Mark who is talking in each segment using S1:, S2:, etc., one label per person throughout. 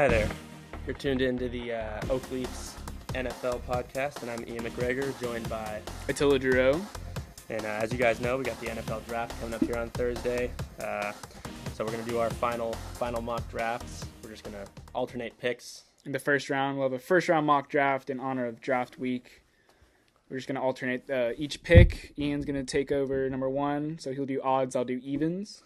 S1: there. You're tuned into the Oak Leafs NFL podcast, and I'm Ian McGregor, joined by
S2: Attila Giroux.
S1: And as you guys know, we got the NFL draft coming up here on Thursday. So we're going to do our final mock drafts. We're just going to alternate picks.
S2: In the first round, we'll have a first-round mock draft in honor of draft week. We're just going to alternate each pick. Ian's going to take over number one, so he'll do odds, I'll do evens.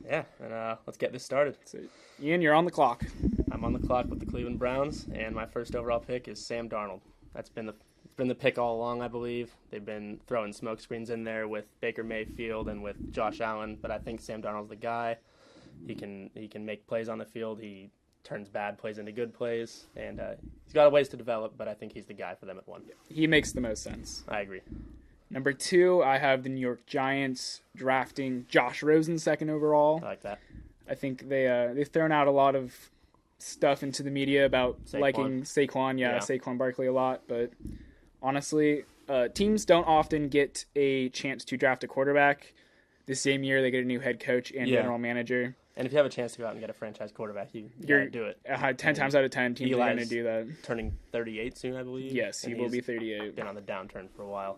S1: Yeah, and let's get this started.
S2: So, Ian, you're on the clock.
S1: I'm on the clock with the Cleveland Browns, and my first overall pick is Sam Darnold. That's been the pick all along, I believe. They've been throwing smoke screens in there with Baker Mayfield and with Josh Allen, but I think Sam Darnold's the guy. He can make plays on the field. He turns bad plays into good plays, and he's got a ways to develop, but I think he's the guy for them at one.
S2: He makes the most sense.
S1: I agree.
S2: Number two, I have the New York Giants drafting Josh Rosen second overall.
S1: I like that.
S2: I think they've thrown out a lot of stuff into the media about liking Saquon. Yeah, Saquon Barkley a lot, but honestly, teams don't often get a chance to draft a quarterback the same year they get a new head coach and general manager.
S1: And if you have a chance to go out and get a franchise quarterback, you gotta do it.
S2: 10 times out of 10, teams are going to do that.
S1: Turning 38 soon, I believe.
S2: Yes, he will be 38.
S1: Been on the downturn for a while.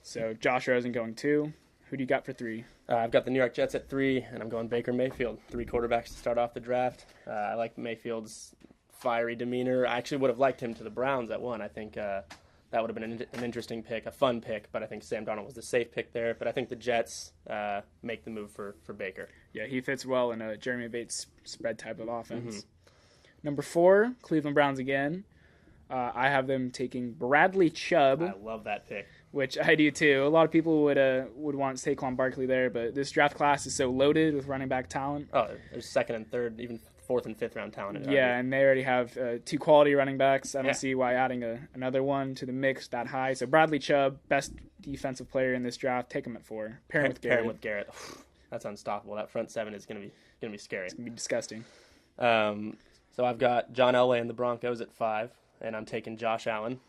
S2: So Josh Rosen going 2. Who do you got for 3?
S1: I've got the New York Jets at 3, and I'm going Baker Mayfield. 3 quarterbacks to start off the draft. I like Mayfield's fiery demeanor. I actually would have liked him to the Browns at 1. I think that would have been an interesting pick, a fun pick, but I think Sam Darnold was the safe pick there. But I think the Jets make the move for Baker.
S2: Yeah, he fits well in a Jeremy Bates spread type of offense. Mm-hmm. Number 4, Cleveland Browns again. I have them taking Bradley Chubb.
S1: I love that pick.
S2: Which I do too. A lot of people would want Saquon Barkley there, but this draft class is so loaded with running back talent.
S1: Oh, there's second and third, even fourth and fifth round talent.
S2: And they already have 2 quality running backs. I don't see why adding another one to the mix that high. So Bradley Chubb, best defensive player in this draft. Take him at 4. Pair him with Garrett.
S1: That's unstoppable. That front 7 is gonna be scary.
S2: It's gonna be disgusting.
S1: So I've got John Elway and the Broncos at 5, and I'm taking Josh Allen.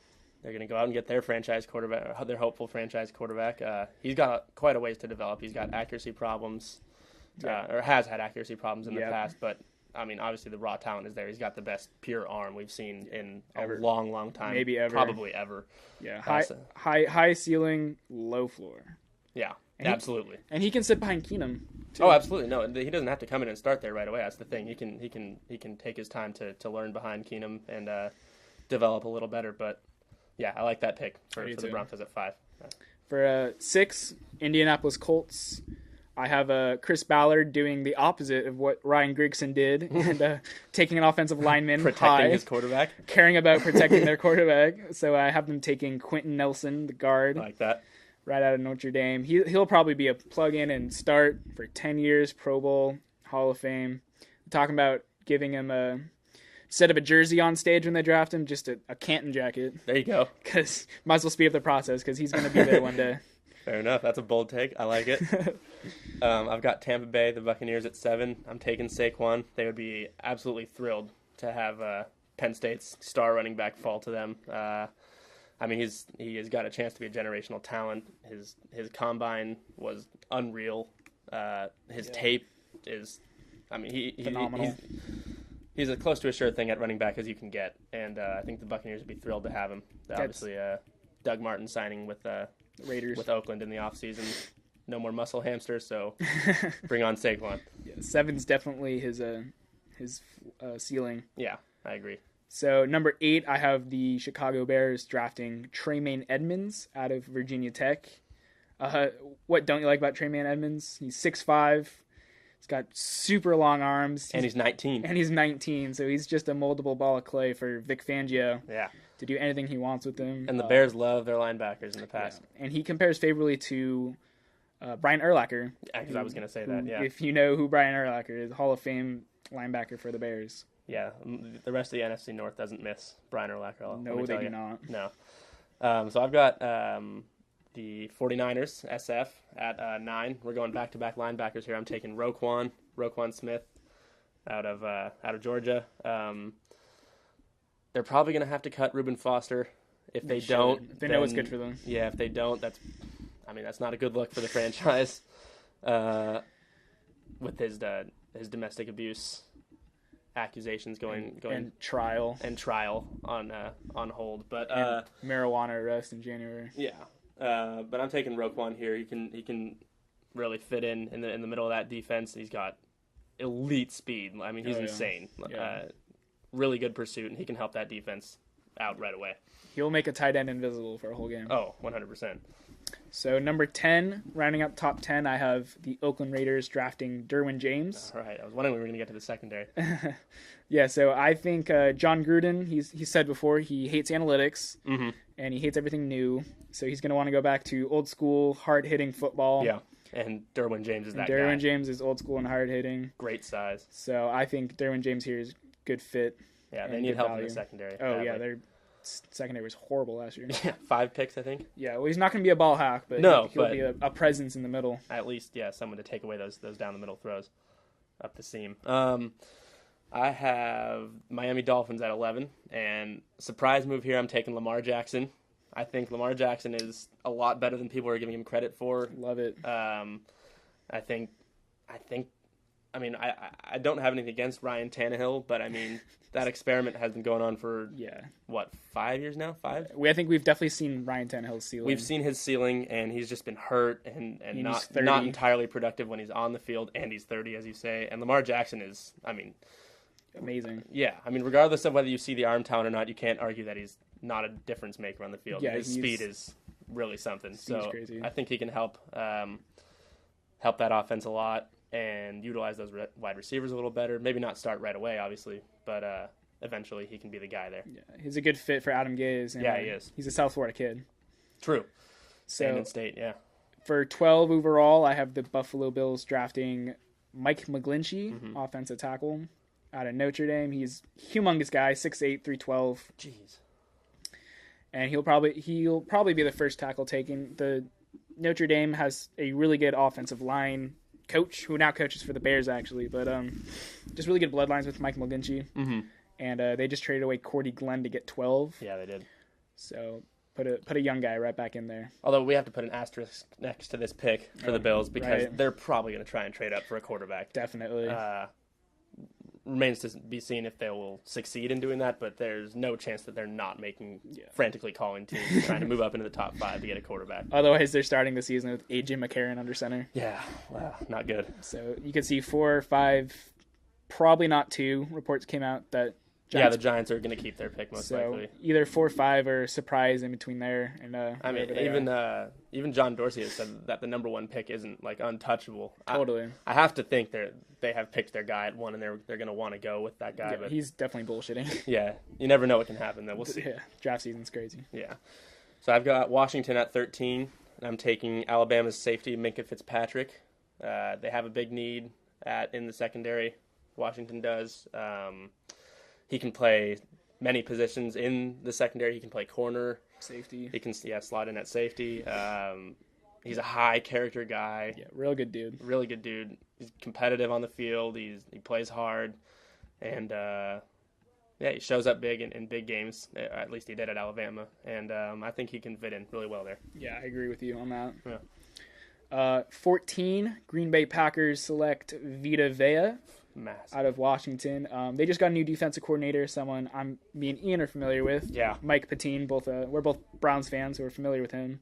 S1: They're going to go out and get their franchise quarterback, their hopeful franchise quarterback. He's got quite a ways to develop. He's got accuracy problems, or has had accuracy problems in the past. But, I mean, obviously the raw talent is there. He's got the best pure arm we've seen in a long, long time.
S2: Maybe ever.
S1: Probably ever.
S2: Yeah, high ceiling, low floor.
S1: Yeah, absolutely.
S2: And he can sit behind Keenum, too.
S1: Oh, absolutely. No, he doesn't have to come in and start there right away. That's the thing. He can take his time to learn behind Keenum and develop a little better, but... Yeah, I like that pick for the Broncos at 5.
S2: For 6, Indianapolis Colts, I have Chris Ballard doing the opposite of what Ryan Grigson did and taking an offensive lineman
S1: protecting his quarterback,
S2: caring about protecting their quarterback. So I have them taking Quentin Nelson, the guard.
S1: I like that.
S2: Right out of Notre Dame. He'll probably be a plug-in and start for 10 years, Pro Bowl, Hall of Fame. I'm talking about giving him instead of a jersey on stage when they draft him, just a Canton jacket.
S1: There you go.
S2: Because might as well speed up the process because he's going to be there one day.
S1: Fair enough. That's a bold take. I like it. I've got Tampa Bay, the Buccaneers at 7. I'm taking Saquon. They would be absolutely thrilled to have Penn State's star running back fall to them. I mean, he has got a chance to be a generational talent. His combine was unreal. His tape is, I mean,
S2: phenomenal.
S1: He's as close to a sure thing at running back as you can get, and I think the Buccaneers would be thrilled to have him. Obviously, Doug Martin signing with
S2: Raiders
S1: with Oakland in the offseason. No more muscle hamsters, so bring on Saquon.
S2: Yeah, 7's definitely his ceiling.
S1: Yeah, I agree.
S2: So number 8, I have the Chicago Bears drafting Tremaine Edmonds out of Virginia Tech. What don't you like about Tremaine Edmonds? He's 6'5". He's got super long arms.
S1: And he's 19.
S2: And he's 19, so he's just a moldable ball of clay for Vic Fangio to do anything he wants with him.
S1: And the Bears love their linebackers in the past.
S2: Yeah. And he compares favorably to Brian Urlacher.
S1: Because I was going to say that, yeah.
S2: If you know who Brian Urlacher is, Hall of Fame linebacker for the Bears.
S1: Yeah, the rest of the NFC North doesn't miss Brian Urlacher.
S2: No, they do not.
S1: No. So I've got... the 49ers, SF, at 9. We're going back-to-back linebackers here. I'm taking Roquan Smith out of Georgia. They're probably going to have to cut Reuben Foster. If they don't...
S2: They know what's good for them.
S1: Yeah, if they don't, that's not a good look for the franchise with his domestic abuse accusations going
S2: and trial
S1: on hold. But
S2: and marijuana arrest in January.
S1: Yeah, but I'm taking Roquan here. He can really fit in the middle of that defense. He's got elite speed. I mean, he's insane. Yeah. Really good pursuit, and he can help that defense out right away.
S2: He'll make a tight end invisible for a whole game.
S1: Oh, 100%.
S2: So number 10, rounding up top 10, I have the Oakland Raiders drafting Derwin James.
S1: All right, I was wondering we were going to get to the secondary.
S2: Yeah, so I think John Gruden, he said before he hates analytics, and he hates everything new. So he's going to want to go back to old school, hard-hitting football.
S1: Yeah, and Derwin James is that guy.
S2: Derwin James is old school and hard-hitting.
S1: Great size.
S2: So I think Derwin James here is good fit.
S1: Yeah, they need help in the secondary.
S2: Oh, yeah, their secondary was horrible last year.
S1: Yeah, 5 picks, I think.
S2: Yeah, well, he's not going to be a ball hack, but he'll be a presence in the middle.
S1: At least, yeah, someone to take away those down the middle throws up the seam. I have Miami Dolphins at 11, and surprise move here, I'm taking Lamar Jackson. I think Lamar Jackson is a lot better than people are giving him credit for.
S2: Love it.
S1: I mean, I don't have anything against Ryan Tannehill, but I mean, that experiment has been going on for, 5 years now? 5?
S2: I think we've definitely seen Ryan Tannehill's ceiling.
S1: We've seen his ceiling, and he's just been hurt and not entirely productive when he's on the field, and he's 30, as you say. And Lamar Jackson is, I mean...
S2: amazing.
S1: Yeah, I mean, regardless of whether you see the arm talent or not, you can't argue that he's not a difference maker on the field. Yeah, his speed is really something. So
S2: crazy.
S1: I think he can help that offense a lot and utilize those wide receivers a little better. Maybe not start right away, obviously, but eventually he can be the guy there.
S2: Yeah, he's a good fit for Adam Gase. And,
S1: yeah, he is.
S2: He's a South Florida kid.
S1: True.
S2: So
S1: and in state, yeah.
S2: For 12 overall, I have the Buffalo Bills drafting Mike McGlinchey, offensive tackle, out of Notre Dame. He's a humongous guy, 6'8", 312.
S1: Jeez.
S2: And he'll probably be the first tackle taken. The Notre Dame has a really good offensive line coach who now coaches for the Bears, actually, but just really good bloodlines with Mike McGlinchey. And they just traded away Cordy Glenn to get 12.
S1: Yeah, they did.
S2: So put a young guy right back in there.
S1: Although we have to put an asterisk next to this pick for the Bills because they're probably going to try and trade up for a quarterback.
S2: Definitely.
S1: Remains to be seen if they will succeed in doing that, but there's no chance that they're not frantically calling teams trying to move up into the top 5 to get a quarterback.
S2: Otherwise, they're starting the season with A.J. McCarron under center.
S1: Yeah, wow, not good.
S2: So you could see 4 or 5, probably not 2. Reports came out that
S1: the Giants are going to keep their pick most likely.
S2: Either 4 or 5 or surprise in between there. And
S1: I mean, even John Dorsey has said that the number 1 pick isn't like untouchable.
S2: Totally.
S1: I have to think they have picked their guy at 1, and they're going to want to go with that guy.
S2: Yeah,
S1: but
S2: he's definitely bullshitting.
S1: Yeah, you never know what can happen. Then we'll see.
S2: Yeah, draft season's crazy.
S1: Yeah. So I've got Washington at 13, and I'm taking Alabama's safety Minkah Fitzpatrick. They have a big need in the secondary. Washington does. He can play many positions in the secondary. He can play corner.
S2: Safety.
S1: He can slot in at safety. He's a high character guy.
S2: Yeah, real good dude.
S1: Really good dude. He's competitive on the field. He plays hard. And, he shows up big in big games. At least he did at Alabama. And I think he can fit in really well there.
S2: Yeah, I agree with you on that.
S1: Yeah.
S2: 14, Green Bay Packers select Vita Vea.
S1: Massive.
S2: Out of Washington. They just got a new defensive coordinator, someone me and Ian are familiar with.
S1: Yeah.
S2: Mike Patine. We're both Browns fans, so we're familiar with him.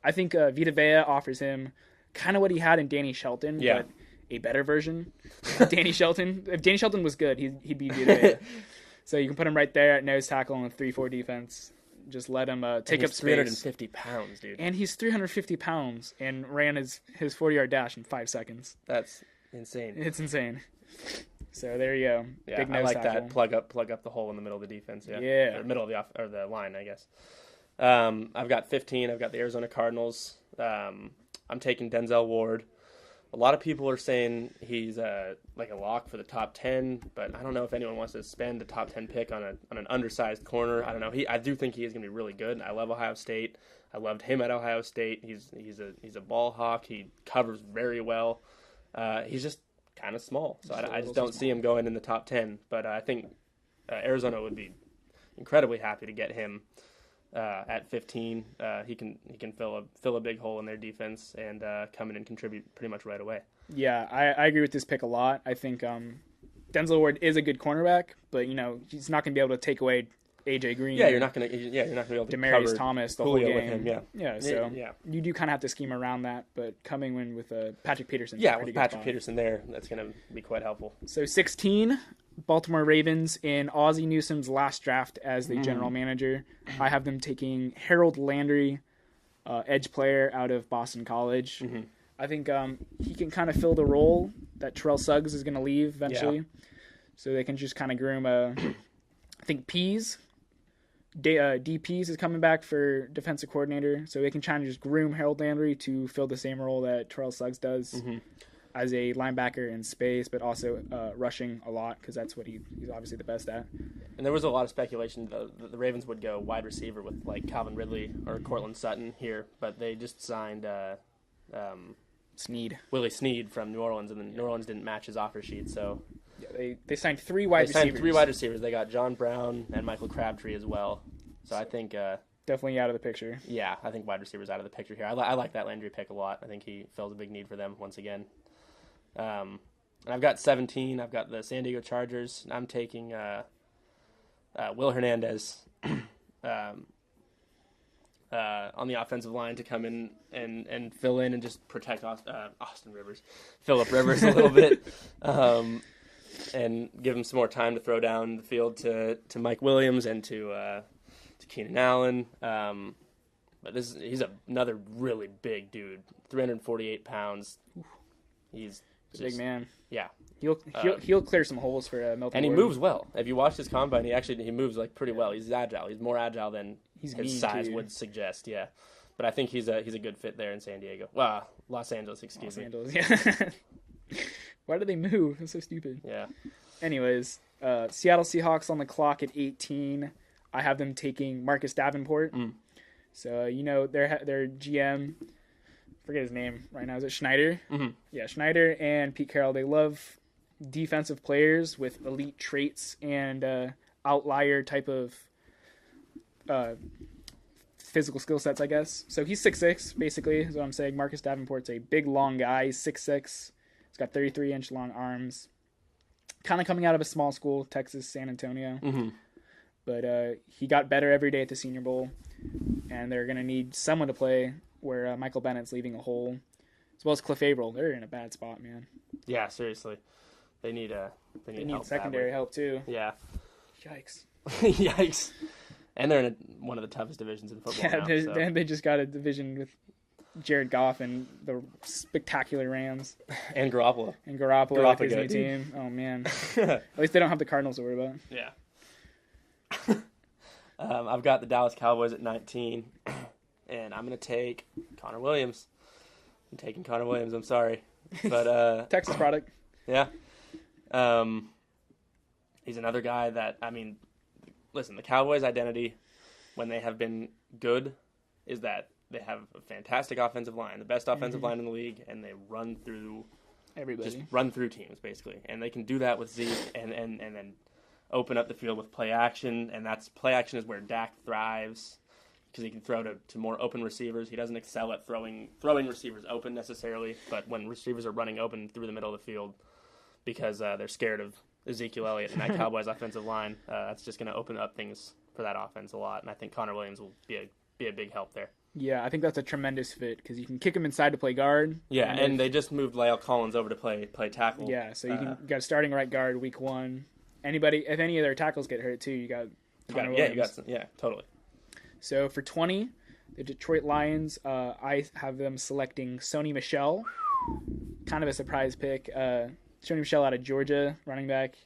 S2: I think Vita Vea offers him kind of what he had in Danny Shelton, but a better version of Danny Shelton. If Danny Shelton was good, he'd be Vita Vea. So you can put him right there at nose tackle in a 3-4 defense. Just let him take up space.
S1: 350 pounds, dude.
S2: And he's 350 pounds and ran his 40-yard dash in 5 seconds.
S1: That's insane.
S2: It's insane. So there you go.
S1: Yeah,
S2: Big nose
S1: I like
S2: tackle.
S1: that. Plug up the hole in the middle of the defense. Yeah.
S2: Yeah.
S1: Or middle of the line, I guess. I've got 15. I've got the Arizona Cardinals. I'm taking Denzel Ward. A lot of people are saying he's like a lock for the top 10, but I don't know if anyone wants to spend a top 10 pick on an undersized corner. I don't know. I do think he is going to be really good. I love Ohio State. I loved him at Ohio State. He's a ball hawk. He covers very well. He's just kind of small, so I just don't see him going in the top 10. But I think Arizona would be incredibly happy to get him at 15. He can fill a big hole in their defense and come in and contribute pretty much right away.
S2: Yeah, I agree with this pick a lot. I think Denzel Ward is a good cornerback, but he's not going to be able to take away AJ Green.
S1: Yeah, you're not gonna be able to
S2: Demarius
S1: cover
S2: Thomas the
S1: Julio
S2: whole game.
S1: with him.
S2: So you do kind of have to scheme around that, but coming in with Patrick Peterson.
S1: With Patrick Peterson there, that's going to be quite helpful.
S2: So 16, Baltimore Ravens in Ozzie Newsome's last draft as the general manager. I have them taking Harold Landry, edge player out of Boston College.
S1: Mm-hmm.
S2: I think he can kind of fill the role that Terrell Suggs is going to leave eventually. Yeah. So they can just kind of groom I think Pease. D. Pease is coming back for defensive coordinator. So they can try and just groom Harold Landry to fill the same role that Terrell Suggs does as a linebacker in space, but also rushing a lot because that's what he's obviously the best at.
S1: And there was a lot of speculation that the Ravens would go wide receiver with like Calvin Ridley or Cortland Sutton here, but they just signed Willie Snead from New Orleans, and then New Orleans didn't match his offer sheet, so
S2: they signed three wide receivers.
S1: They got John Brown and Michael Crabtree as well. So I think
S2: definitely out of the picture.
S1: Yeah, I think wide receivers out of the picture here. I like that Landry pick a lot. I think he fills a big need for them once again. And I've got 17. I've got the San Diego Chargers. I'm taking Will Hernandez on the offensive line to come in and fill in and just protect Phillip Rivers a little bit, and give him some more time to throw down the field to Mike Williams and to Keenan Allen. But he's another really big dude, 348 pounds. He's
S2: a big man.
S1: Yeah.
S2: He'll clear some holes for Melvin
S1: And he
S2: Gordon.
S1: moves well. If you watch his combine, he moves like pretty well. He's agile. He's more agile than his size would suggest. Yeah, but I think he's a good fit there in San Diego. Los Angeles. Excuse me.
S2: Yeah. Why did they move? It's so stupid.
S1: Yeah.
S2: Anyways, Seattle Seahawks on the clock at 18. I have them taking Marcus Davenport. So their GM. Forget his name right now. Is it Schneider?
S1: Mm-hmm.
S2: Yeah, Schneider and Pete Carroll. They love defensive players with elite traits and outlier type of physical skill sets, I guess. So he's 6'6", basically, is what I'm saying. Marcus Davenport's a big, long guy. He's 6'6". He's got 33-inch long arms. Kind of coming out of a small school, Texas, San Antonio.
S1: Mm-hmm.
S2: But he got better every day at the Senior Bowl, and they're going to need someone to play where Michael Bennett's leaving a hole, as well as Cliff Averill. They're in a bad spot, man.
S1: Yeah, seriously. They need help
S2: secondary help, too.
S1: Yeah.
S2: Yikes.
S1: Yikes. And they're in one of the toughest divisions in football now.
S2: They just got a division with Jared Goff and the spectacular Rams.
S1: And Garoppolo.
S2: With his new team. Oh, man. At least they don't have the Cardinals to worry about.
S1: Yeah. I've got the Dallas Cowboys at 19. And I'm going to take Connor Williams. I'm taking Connor Williams. I'm sorry. But
S2: Texas product.
S1: Yeah. He's another guy that, listen, the Cowboys' identity when they have been good is that they have a fantastic offensive line, the best offensive line in the league, and they run through
S2: everybody.
S1: Just run through teams, basically. And they can do that with Zeke and then open up the field with play action, and play action is where Dak thrives, because he can throw to more open receivers. He doesn't excel at throwing receivers open necessarily, but when receivers are running open through the middle of the field because they're scared of Ezekiel Elliott and that Cowboys offensive line, that's just going to open up things for that offense a lot. And I think Connor Williams will be a big help there.
S2: Yeah, I think that's a tremendous fit because you can kick him inside to play guard.
S1: Yeah, and they just moved La'el Collins over to play tackle.
S2: Yeah, so you got a starting right guard week 1. If any of their tackles get hurt too, you got Connor Williams.
S1: Totally.
S2: So for 20, the Detroit Lions, I have them selecting Sony Michel. Kind of a surprise pick. Sony Michel out of Georgia, running back.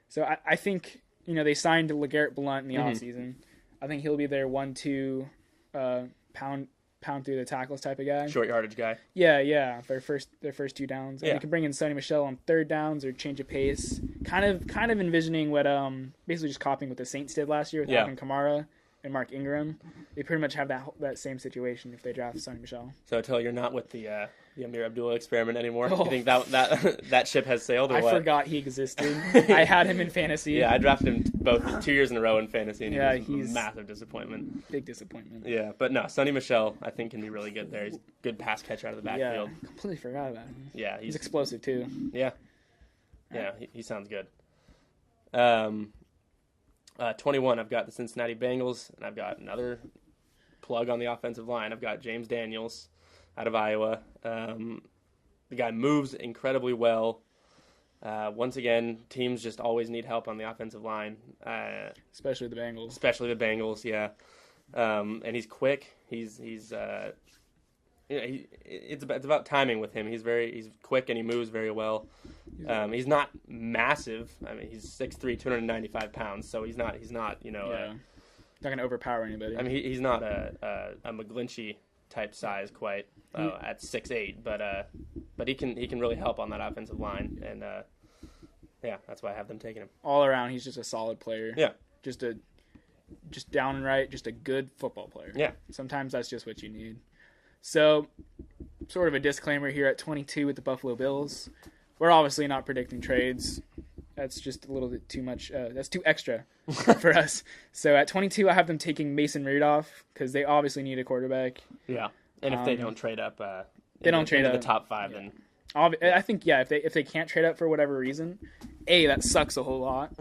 S2: So I think, they signed LeGarrette Blount in the offseason. I think he'll be their 1-2 pound through the tackles type of guy.
S1: Short yardage guy.
S2: Yeah. For their first 2 downs. And
S1: yeah.
S2: You can bring in Sony Michel on 3rd downs or change of pace. Kind of envisioning what basically just copying what the Saints did last year with Alvin Kamara and Mark Ingram. They pretty much have that same situation if they draft Sony Michel.
S1: So until you're not with the Amir Abdullah experiment anymore, you think that ship has sailed, or what?
S2: I forgot he existed. I had him in fantasy.
S1: Yeah, I drafted him both 2 years in a row in fantasy, and he's a massive disappointment.
S2: Big disappointment.
S1: Yeah, but no, Sony Michel I think can be really good there. He's a good pass catcher out of the backfield.
S2: Yeah, completely forgot about him.
S1: Yeah,
S2: he's explosive too.
S1: Yeah. Yeah, he sounds good. 21, I've got the Cincinnati Bengals, and I've got another plug on the offensive line. I've got James Daniels out of Iowa. The guy moves incredibly well. Once again, teams just always need help on the offensive line.
S2: Especially the Bengals.
S1: Especially the Bengals, yeah. And he's quick. It's about timing with him. He's quick and he moves very well. He's not massive. I mean, he's 6'3", 295 pounds. So he's not
S2: not gonna overpower anybody.
S1: I mean, he's not a McGlinchey type size quite at 6'8", but he can really help on that offensive line, and that's why I have them taking him.
S2: All around, he's just a solid player.
S1: Yeah,
S2: just down and right, just a good football player.
S1: Yeah,
S2: sometimes that's just what you need. So, sort of a disclaimer here at 22 with the Buffalo Bills. We're obviously not predicting trades. That's just a little bit too much. That's too extra for us. So at 22, I have them taking Mason Rudolph because they obviously need a quarterback.
S1: Yeah, and if they don't trade up,
S2: into
S1: the top 5, then
S2: I think if they can't trade up for whatever reason, that sucks a whole lot.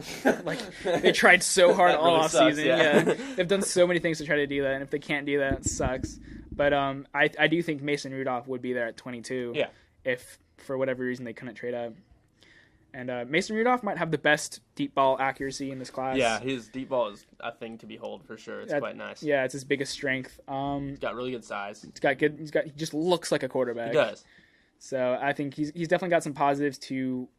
S2: Like they tried so hard all off season. Yeah, they've done so many things to try to do that, and if they can't do that, it sucks. But I do think Mason Rudolph would be there at 22.
S1: Yeah,
S2: if for whatever reason they couldn't trade up. And Mason Rudolph might have the best deep ball accuracy in this class.
S1: Yeah, his deep ball is a thing to behold for sure. It's quite nice.
S2: Yeah, it's his biggest strength.
S1: He's got really good size.
S2: He just looks like a quarterback.
S1: He does.
S2: So I think he's definitely got some positives to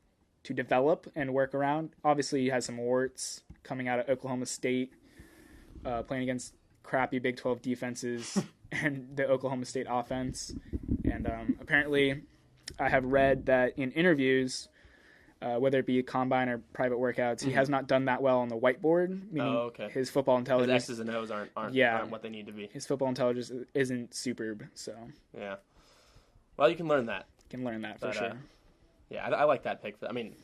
S2: develop and work around. Obviously, he has some warts coming out of Oklahoma State, playing against crappy Big 12 defenses and the Oklahoma State offense. And apparently, I have read that in interviews, whether it be a combine or private workouts, he has not done that well on the whiteboard. Meaning his football intelligence,
S1: his X's and O's aren't what they need to be.
S2: His football intelligence isn't superb. So
S1: yeah, well, you can learn that.
S2: For sure.
S1: Yeah, I like that pick.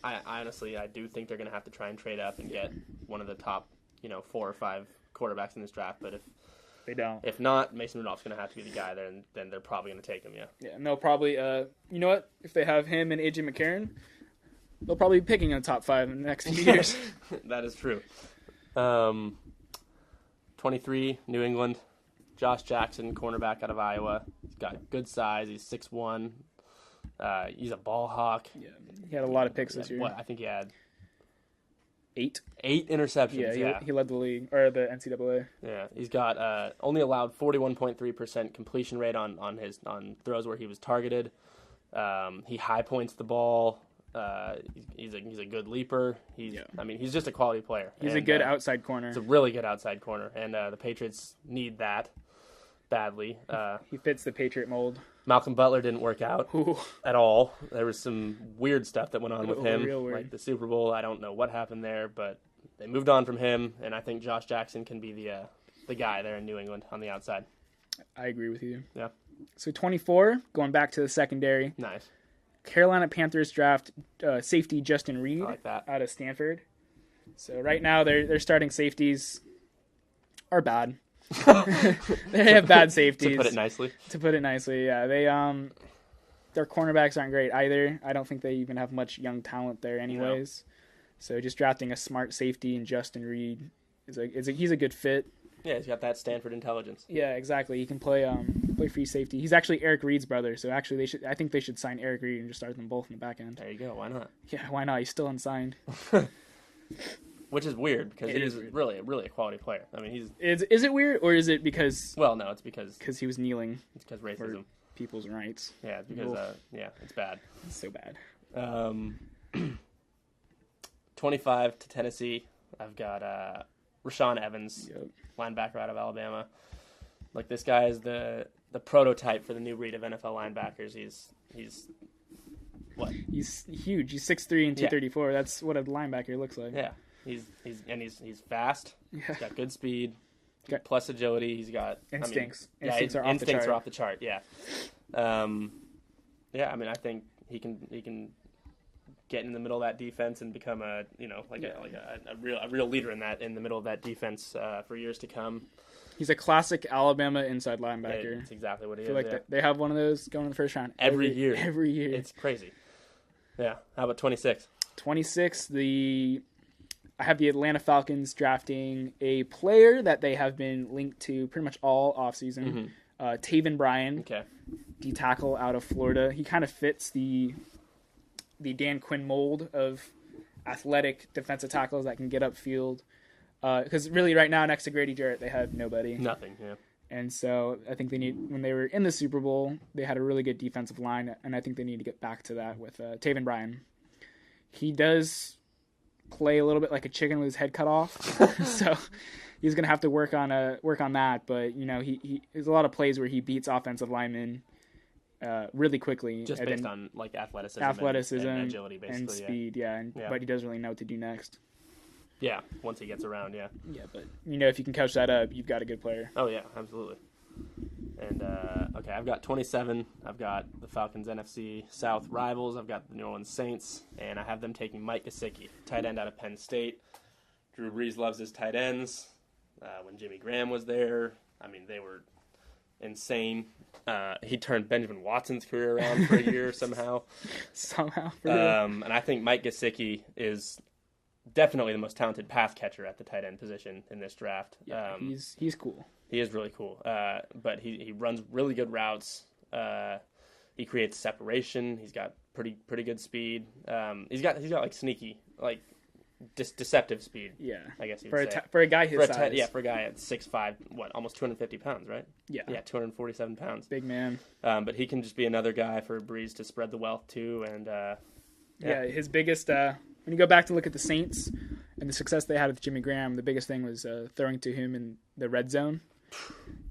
S1: I honestly do think they're going to have to try and trade up and get one of the top 4 or 5 quarterbacks in this draft. But if
S2: they don't,
S1: if not, Mason Rudolph's going to have to be the guy there, and then they're probably going to take him. Yeah.
S2: Yeah, and they'll probably you know what? If they have him and AJ McCarron, they'll probably be picking in the top 5 in the next few years.
S1: That is true. 23, New England. Josh Jackson, cornerback out of Iowa. He's got good size. He's 6'1". He's a ball hawk.
S2: Yeah, he had a lot of picks this year.
S1: I think he had
S2: 8
S1: interceptions.
S2: Yeah, he led the league or the NCAA.
S1: Yeah, he's got only allowed 41.3% completion rate on throws where he was targeted. He high points the ball. He's a good leaper. He's just a quality player.
S2: He's a good outside corner.
S1: He's a really good outside corner, and the Patriots need that badly.
S2: He fits the Patriot mold.
S1: Malcolm Butler didn't work out at all. There was some weird stuff that went on with him,
S2: real weird.
S1: Like the Super Bowl. I don't know what happened there, but they moved on from him, and I think Josh Jackson can be the guy there in New England on the outside.
S2: I agree with you.
S1: Yeah.
S2: So 24, going back to the secondary.
S1: Nice.
S2: Carolina Panthers draft safety Justin Reed out of Stanford. So right now their starting safeties are bad. They have bad safeties.
S1: To put it nicely.
S2: Yeah. They their cornerbacks aren't great either. I don't think they even have much young talent there anyways. No. So just drafting a smart safety in Justin Reed he's a good fit.
S1: Yeah, he's got that Stanford intelligence.
S2: Yeah, exactly. He can play free safety. He's actually Eric Reed's brother, so actually I think they should sign Eric Reed and just start them both in the back end.
S1: There you go. Why not?
S2: Yeah, why not? He's still unsigned.
S1: Which is weird because he's really a quality player. I mean,
S2: Is it weird or is it because?
S1: Well, no, it's because
S2: he was kneeling.
S1: It's because racism.
S2: People's rights.
S1: Yeah, it's because it's bad.
S2: It's so bad.
S1: 25 to Tennessee. I've got Rashaan Evans, linebacker out of Alabama. Like, this guy is the prototype for the new breed of NFL linebackers. He's what?
S2: He's huge. He's 6'3" and 234. That's what a linebacker looks like.
S1: Yeah. He's fast. Yeah. He's got good speed, plus agility. He's got
S2: instincts.
S1: Instincts are off the chart. Yeah. I think he can get in the middle of that defense and become a real leader in the middle of that defense for years to come.
S2: He's a classic Alabama inside linebacker.
S1: That's exactly what he is.
S2: I feel like they have one of those going in the first round
S1: every year.
S2: Every year.
S1: It's crazy. Yeah. How about 26?
S2: 26, I have the Atlanta Falcons drafting a player that they have been linked to pretty much all offseason. Taven Bryan, D tackle out of Florida. He kind of fits the Dan Quinn mold of athletic defensive tackles that can get upfield. Because really right now next to Grady Jarrett, they have nobody.
S1: Nothing, yeah.
S2: And so I think when they were in the Super Bowl, they had a really good defensive line, and I think they need to get back to that with Taven Bryan. He does play a little bit like a chicken with his head cut off, so he's going to have to work on that. But he there's a lot of plays where he beats offensive linemen really quickly,
S1: just based on like athleticism, and agility, basically,
S2: and speed. But he doesn't really know what to do next.
S1: Yeah, once he gets around, yeah.
S2: Yeah, but if you can coach that up, you've got a good player.
S1: Oh yeah, absolutely. And okay, I've got 27. I've got the Falcons NFC South rivals. I've got the New Orleans Saints, and I have them taking Mike Gesicki, tight end out of Penn State. Drew Brees loves his tight ends. When Jimmy Graham was there, I mean, they were insane. He turned Benjamin Watson's career around for a year somehow.
S2: For real.
S1: And I think Mike Gesicki is definitely the most talented pass catcher at the tight end position in this draft.
S2: Yeah, he's cool.
S1: He is really cool. But he runs really good routes. He creates separation. He's got pretty good speed. He's got like sneaky, like deceptive speed.
S2: Yeah,
S1: I guess you'd
S2: say. For a guy his size.
S1: For a guy at 6'5", almost 250 pounds, right?
S2: Yeah,
S1: 247 pounds.
S2: Big man.
S1: But he can just be another guy for Brees to spread the wealth to, and
S2: his biggest. When you go back to look at the Saints and the success they had with Jimmy Graham, the biggest thing was throwing to him in the red zone.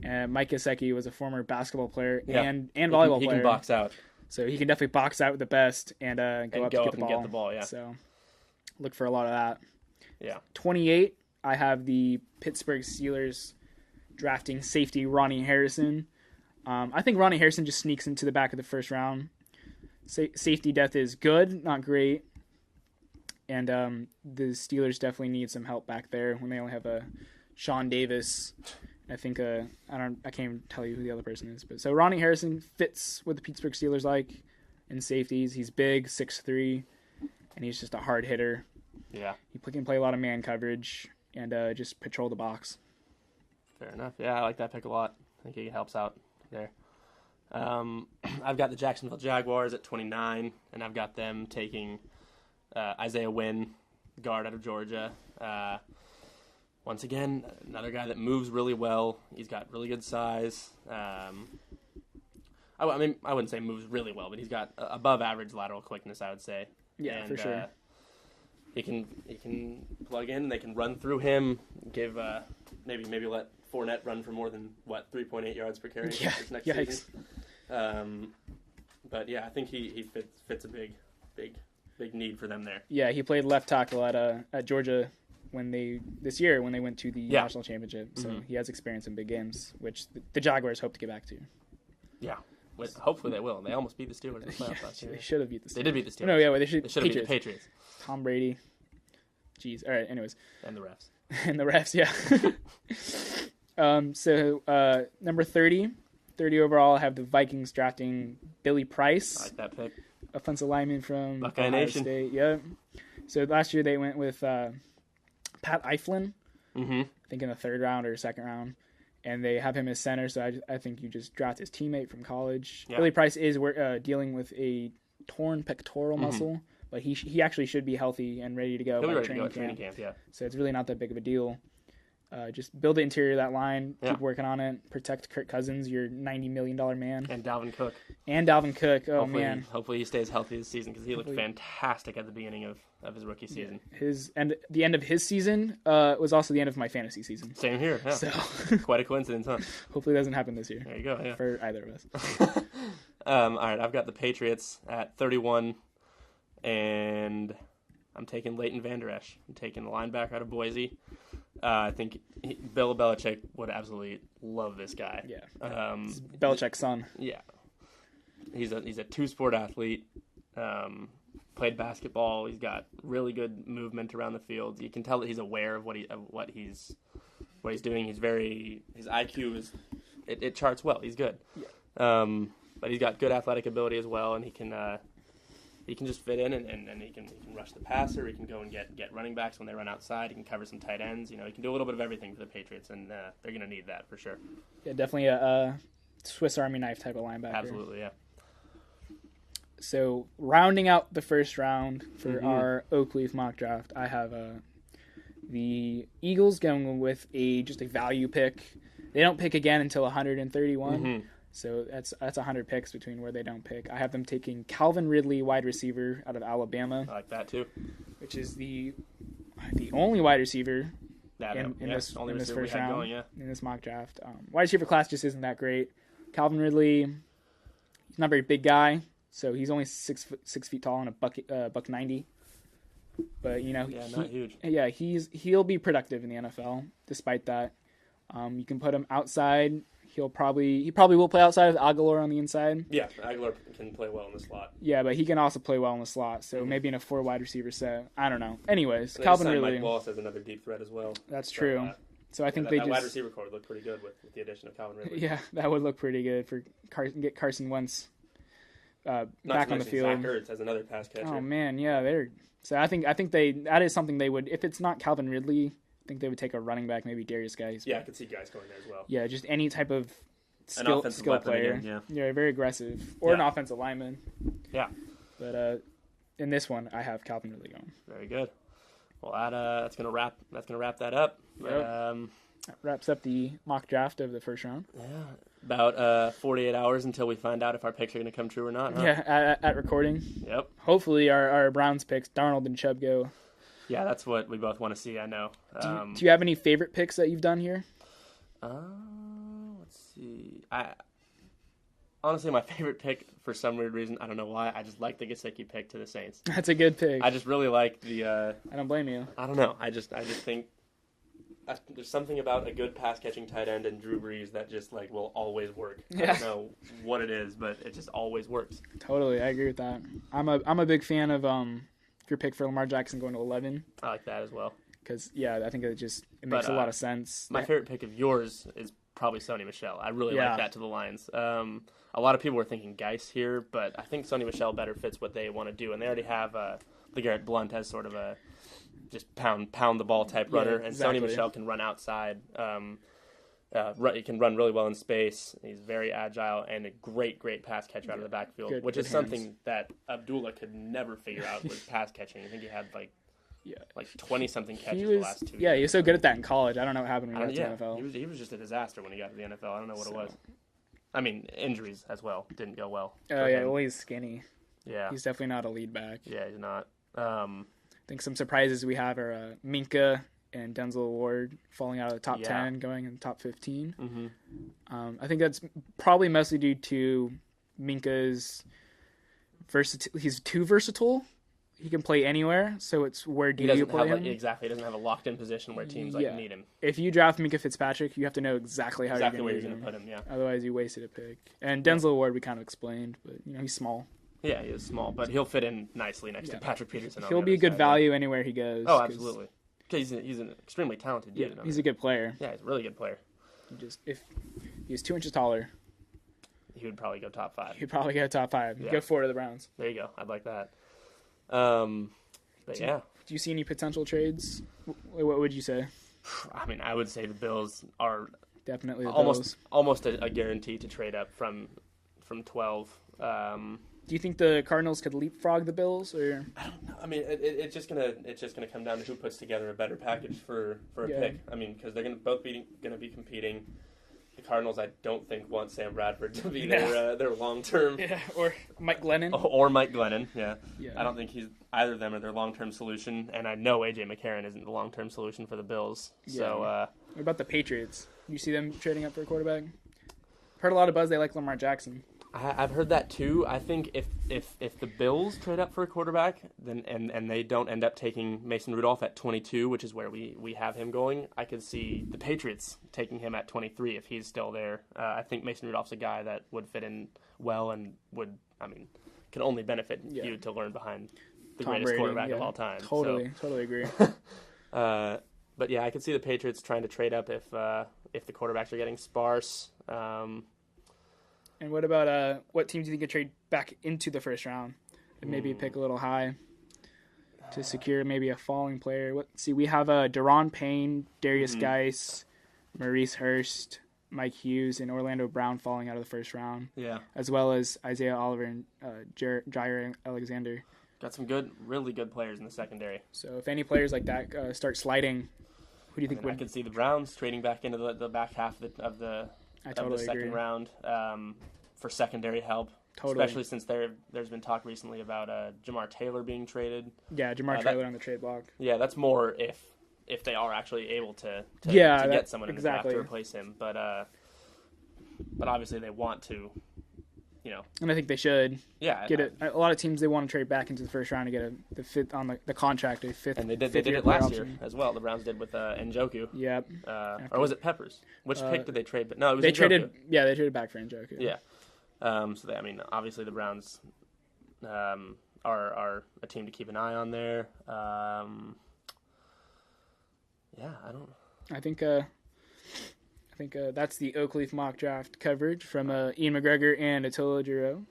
S2: And Mike Gesicki was a former basketball player and volleyball player.
S1: He can box out.
S2: So he can definitely box out with the best and go up and get the ball.
S1: Yeah.
S2: So look for a lot of that.
S1: Yeah.
S2: 28, I have the Pittsburgh Steelers drafting safety Ronnie Harrison. I think Ronnie Harrison just sneaks into the back of the first round. Safety depth is good, not great. And the Steelers definitely need some help back there when they only have Sean Davis. I think I can't even tell you who the other person is. But so Ronnie Harrison fits what the Pittsburgh Steelers like in safeties. He's big, 6'3", and he's just a hard hitter.
S1: Yeah,
S2: he can play a lot of man coverage and just patrol the box.
S1: Fair enough. Yeah, I like that pick a lot. I think he helps out there. I've got the Jacksonville Jaguars at 29, and I've got them taking Isaiah Wynn, guard out of Georgia. Once again, another guy that moves really well. He's got really good size. I mean, I wouldn't say moves really well, but he's got above average lateral quickness, I would say.
S2: Yeah, for sure.
S1: He can plug in. They can run through him. Give maybe let Fournette run for more than 3.8 yards per carry this next season. But yeah, I think he fits a big need for them there.
S2: Yeah, he played left tackle at Georgia this year when they went to the national championship. So he has experience in big games, which the Jaguars hope to get back to.
S1: Yeah. Hopefully they will. They almost beat the Steelers in the playoffs last year.
S2: They should have beat the Steelers.
S1: They did beat the Steelers.
S2: No, yeah, they should
S1: have beat the Patriots.
S2: Tom Brady. Jeez. All right, anyways.
S1: And the refs.
S2: And the refs, yeah. So number 30 overall, I have the Vikings drafting Billy Price.
S1: I like that pick.
S2: Offensive lineman from
S1: Buckeye
S2: Ohio
S1: Nation.
S2: State. Yeah. So last year they went with Pat Eiflin, I think in the third round or second round. And they have him as center, so I think you just draft his teammate from college. Yeah. Billy Price is dealing with a torn pectoral muscle, but he actually should be healthy and ready to go by training camp. Yeah. So it's really not that big of a deal. Just build the interior of that line, keep working on it, protect Kirk Cousins, your $90 million man.
S1: And Dalvin Cook.
S2: Oh, man.
S1: Hopefully he stays healthy this season because he looked fantastic at the beginning of his rookie season.
S2: Yeah. The end of his season was also the end of my fantasy season.
S1: Same here. Yeah.
S2: So
S1: quite a coincidence, huh?
S2: Hopefully it doesn't happen this year.
S1: There you go. Yeah.
S2: For either of us.
S1: All right, I've got the Patriots at 31, and I'm taking Leighton Vander Esch. I'm taking the linebacker out of Boise. I think Bill Belichick would absolutely love this guy.
S2: Yeah, Belichick's son.
S1: Yeah, he's a two-sport athlete. Played basketball. He's got really good movement around the field. You can tell that he's aware of what he's doing. His IQ is it charts well. He's good.
S2: Yeah.
S1: But he's got good athletic ability as well, and he can he can just fit in and he can rush the passer. He can go and get running backs when they run outside. He can cover some tight ends. He can do a little bit of everything for the Patriots, and they're going to need that for sure.
S2: Yeah, definitely a Swiss Army knife type of linebacker.
S1: Absolutely, yeah.
S2: So rounding out the first round for our Oak Leaf mock draft, I have the Eagles going with just a value pick. They don't pick again until 131. So that's 100 picks between where they don't pick. I have them taking Calvin Ridley, wide receiver out of Alabama.
S1: I like that too.
S2: Which is the only wide receiver in this first round,
S1: going,
S2: in this mock draft. Wide receiver class just isn't that great. Calvin Ridley, he's not a very big guy, so he's only 6 feet tall and a buck 90. But
S1: not huge.
S2: Yeah, he'll be productive in the NFL. Despite that, you can put him outside. He probably will play outside with Aguilar on the inside.
S1: Yeah, Aguilar can play well in the slot.
S2: Yeah, but he can also play well in the slot. So maybe in a 4 wide receiver set. I don't know. Anyways, Calvin Ridley.
S1: Mike Wallace has another deep threat as well.
S2: That's true. So I think
S1: that wide receiver core would look pretty good with the addition of Calvin Ridley.
S2: Yeah, that would look pretty good for get Carson Wentz back on the field.
S1: Zach Ertz has another pass catcher.
S2: Oh man, yeah, so I think that is something they would, if it's not Calvin Ridley, I think they would take a running back, maybe Darius Guice.
S1: Yeah, I could see Guice going there as well.
S2: Yeah, just any type of skill player.
S1: Again,
S2: yeah, very aggressive, or an offensive lineman.
S1: Yeah,
S2: but in this one, I have Calvin Ridley going.
S1: Very good. Well, that's gonna wrap that up.
S2: Yep. That wraps up the mock draft of the first round.
S1: Yeah, about 48 hours until we find out if our picks are gonna come true or not. Huh?
S2: Yeah, at recording.
S1: Yep.
S2: Hopefully, our Browns picks, Darnold and Chubb, go.
S1: Yeah, that's what we both want to see. I know.
S2: Do you have any favorite picks that you've done here?
S1: Let's see. Honestly, my favorite pick, for some weird reason, I don't know why, I just like the Gesicki pick to the Saints.
S2: That's a good pick.
S1: I just really like the...
S2: I don't blame you.
S1: I don't know. I just think there's something about a good pass-catching tight end and Drew Brees that just, will always work. Yeah. I don't know what it is, but it just always works.
S2: Totally, I agree with that. I'm a big fan of your pick for Lamar Jackson going to 11.
S1: I like that as well.
S2: Because, yeah, I think it makes a lot of sense.
S1: My favorite pick of yours is probably Sony Michel. I really like that to the Lions. A lot of people were thinking Guice here, but I think Sony Michel better fits what they want to do. And they already have LeGarrette Blount as sort of a just pound the ball type runner. And Sony Michel can run outside. He can run really well in space. He's very agile and a great pass catcher out of the backfield, which is something that Abdullah could never figure out was pass catching. I think he had 20-something catches the last 2 years.
S2: Yeah, he was so good at that in college. I don't know what happened when he got to the NFL.
S1: He was just a disaster when he got to the NFL. I don't know what it was. I mean, injuries as well didn't go well.
S2: Oh, yeah, well, he's skinny.
S1: Yeah.
S2: He's definitely not a lead back.
S1: Yeah, he's not.
S2: I think some surprises we have are Minkah and Denzel Ward falling out of the top 10, going in the top 15.
S1: Mm-hmm.
S2: I think that's probably mostly due to Minkah's he's too versatile. He can play anywhere, so it's where do you play him?
S1: Exactly. He doesn't have a locked-in position where teams need him.
S2: If you draft Minkah Fitzpatrick, you have to know exactly how you're going
S1: to put him. Yeah.
S2: Otherwise, you wasted a pick. And Denzel Ward, we kind of explained, but he's small.
S1: Yeah, he is small, but he'll fit in nicely next to Patrick Peterson.
S2: He'll be a good value anywhere he goes.
S1: Oh, absolutely. He's an extremely talented dude.
S2: Yeah, he's a good player.
S1: Yeah, he's a really good player.
S2: If he was 2 inches taller,
S1: he would probably go top 5.
S2: He'd probably go top 5. He'd go 4 to the Browns.
S1: There you go. I'd like that. Do
S2: you see any potential trades? What would you say?
S1: I mean, I would say the Bills are
S2: definitely
S1: almost a guarantee to trade up from 12.
S2: Do you think the Cardinals could leapfrog the Bills, or?
S1: I don't know. I mean, it's just gonna come down to who puts together a better package for a pick. I mean, because they're both gonna be competing. The Cardinals, I don't think, want Sam Bradford to be their long-term.
S2: Yeah, or Mike Glennon.
S1: Or Mike Glennon, yeah. I don't think either of them are their long-term solution, and I know A.J. McCarron isn't the long-term solution for the Bills. Yeah. So,
S2: what about the Patriots? You see them trading up for a quarterback? Heard a lot of buzz. They like Lamar Jackson.
S1: I've heard that too. I think if the Bills trade up for a quarterback, then and they don't end up taking Mason Rudolph at 22, which is where we have him going, I could see the Patriots taking him at 23 if he's still there. I think Mason Rudolph's a guy that would fit in well and can only benefit you to learn behind the Tom greatest Brady, quarterback of all time.
S2: Totally agree.
S1: But yeah, I could see the Patriots trying to trade up if the quarterbacks are getting sparse.
S2: And what about what teams do you think could trade back into the first round? and maybe pick a little high to secure maybe a falling player. Let's see, we have Deron Payne, Darius Geis, Maurice Hurst, Mike Hughes, and Orlando Brown falling out of the first round.
S1: Yeah.
S2: As well as Isaiah Oliver and Jair Alexander.
S1: Got some really good players in the secondary.
S2: So if any players like that start sliding, who do you think would?
S1: I could see the Browns trading back into the back half of the second round for secondary help.
S2: Totally.
S1: Especially since there's been talk recently about Jamar Taylor being traded.
S2: Yeah, Jamar Taylor on the trade block.
S1: Yeah, that's more if they are actually able to get someone in the draft to replace him. But obviously they want to,
S2: And I think they should.
S1: Yeah.
S2: Get it. A lot of teams, they want to trade back into the first round to get the fifth on the contract, a fifth.
S1: And they did it last year as well. The Browns did with Njoku.
S2: Yep.
S1: Or was it Peppers? Which pick did they trade? But no, it was
S2: they
S1: Njoku.
S2: traded. Yeah, they traded back for Njoku.
S1: Yeah. Obviously the Browns are a team to keep an eye on there.
S2: I think that's the Oakleaf mock draft coverage from Ian McGregor and Attila Giroux.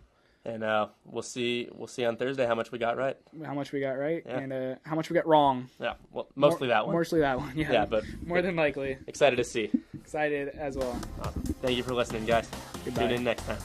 S1: And we'll see on Thursday how much we got right.
S2: How much we got right, and how much we got wrong.
S1: Yeah, well, mostly that one.
S2: Mostly that one, yeah.
S1: Yeah, but
S2: more than likely.
S1: Excited to see.
S2: Excited as well.
S1: Awesome. Thank you for listening, guys.
S2: Goodbye.
S1: Tune in next time.